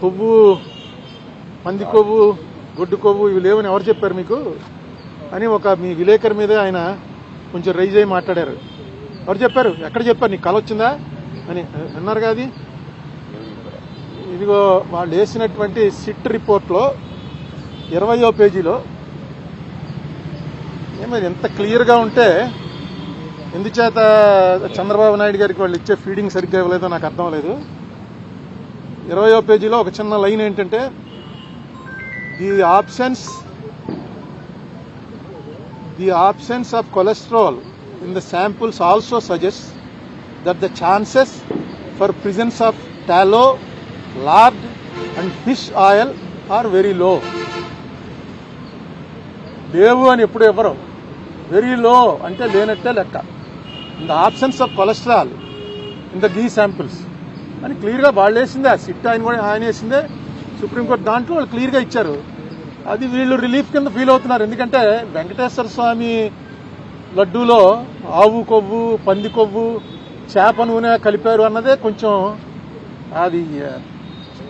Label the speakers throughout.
Speaker 1: కొవ్వు, పంది కొవ్వు, గొడ్డు కొవ్వు ఇవి లేవని ఎవరు చెప్పారు మీకు అని ఒక మీ విలేకరి మీద ఆయన కొంచెం రైజ్ అయ్యి మాట్లాడారు. ఎవరు చెప్పారు? ఎక్కడ చెప్పారు? నీకు కల వచ్చిందా అని అన్నారు కదా. అది ఇదిగో వాళ్ళు వేసినటువంటి సిట్ రిపోర్ట్లో 20వ పేజీలో ఏమో ఎంత క్లియర్గా ఉంటే ఎందుచేత చంద్రబాబు నాయుడు గారికి వాళ్ళు ఇచ్చే ఫీడింగ్ సరిగ్గా ఇవ్వలేదో నాకు అర్థం లేదు. 20వ పేజీలో ఒక చిన్న లైన్ ఏంటంటే the absence of cholesterol in the samples also suggests that the chances for presence of tallow, lard and fish oil are very low. లేవు అని ఎప్పుడు ఎవరు వెరీ లో అంటే లేనట్టే లెక్క. In the absence of cholesterol in the ghee samples అని క్లియర్గా వాళ్ళు వేసిందే. ఆ సిట్ ఆయన వేసిందే, సుప్రీంకోర్టు దాంట్లో వాళ్ళు క్లియర్గా ఇచ్చారు. అది వీళ్ళు రిలీఫ్ కింద ఫీల్ అవుతున్నారు. ఎందుకంటే వెంకటేశ్వర స్వామి లడ్డూలో ఆవు కొవ్వు, పంది కొవ్వు, చేప నూనె కలిపారు అన్నదే కొంచెం అది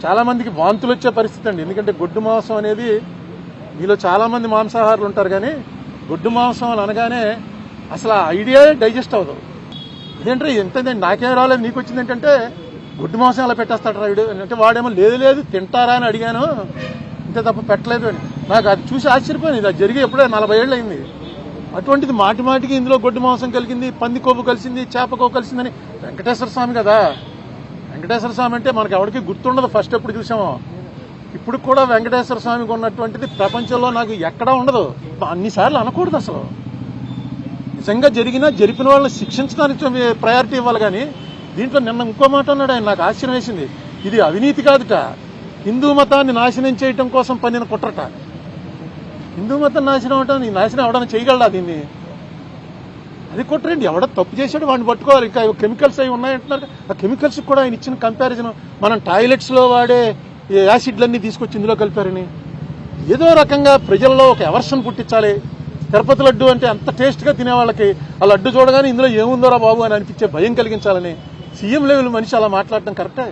Speaker 1: చాలా మందికి వాంతులు వచ్చే పరిస్థితి అండి. ఎందుకంటే గొడ్డు మాంసం అనేది మీలో చాలా మంది మాంసాహారులు ఉంటారు, కానీ గొడ్డు మాంసం అని అనగానే అసలు ఆ ఐడియా డైజెస్ట్ అవ్వదు. ఇదేంటే ఎంతండి నాకేం రాలేదు నీకు వచ్చింది ఏంటంటే గొడ్డు మాంసం ఎలా పెట్టేస్తాడు రాయుడు అంటే వాడేమో లేదు తింటారా అని అడిగాను, ఇంతే తప్ప పెట్టలేదు అని. నాకు అది చూసి ఆశ్చర్యపోయింది. ఇది జరిగి ఎప్పుడే 40 ఏళ్ళు అయింది. అటువంటిది మాటికి ఇందులో గొడ్డు మాంసం కలిగింది, పంది కొవ్వు కలిసింది, చేప కొవ్వు కలిసిందని. వెంకటేశ్వర స్వామి కదా, వెంకటేశ్వర స్వామి అంటే మనకు ఎవరికి గుర్తుండదు. ఫస్ట్ ఎప్పుడు చూసామో ఇప్పుడు కూడా వెంకటేశ్వర స్వామికి ఉన్నటువంటిది ప్రపంచంలో నాకు ఎక్కడా ఉండదు. అన్నిసార్లు అనకూడదు. అసలు నిజంగా జరిపిన వాళ్ళని శిక్షించడానికి ప్రయారిటీ ఇవ్వాలి. కానీ దీంట్లో నిన్న ఇంకో మాట అన్నాడు ఆయన, నాకు ఆశ్చర్యం వేసింది. ఇది అవినీతి కాదుట, హిందూ మతాన్ని నాశనం చేయటం కోసం పన్నిన కుట్రట. హిందూ మతం నాశనం అవటం, నీ నాశనం ఎవడన్నా చేయగలడా దీన్ని? అది కుట్రేంటి? ఎవడ తప్పు చేశాడు వాడిని పట్టుకోవాలి. ఇంకా కెమికల్స్ అవి ఉన్నాయంటున్నారు. ఆ కెమికల్స్ కూడా ఆయన ఇచ్చిన కంపారిజన్, మనం టాయిలెట్స్లో వాడే యాసిడ్లన్నీ తీసుకొచ్చి ఇందులో కలిపారని ఏదో రకంగా ప్రజల్లో ఒక ఎవర్షన్ పుట్టించాలి. తిరుపతి లడ్డు అంటే అంత టేస్ట్గా తినేవాళ్ళకి ఆ లడ్డు చూడగానే ఇందులో ఏముందోరా బాబు అని అనిపించే భయం కలిగించాలని సీఎం లెవెల్ మనిషి అలా మాట్లాడటం కరెక్టే?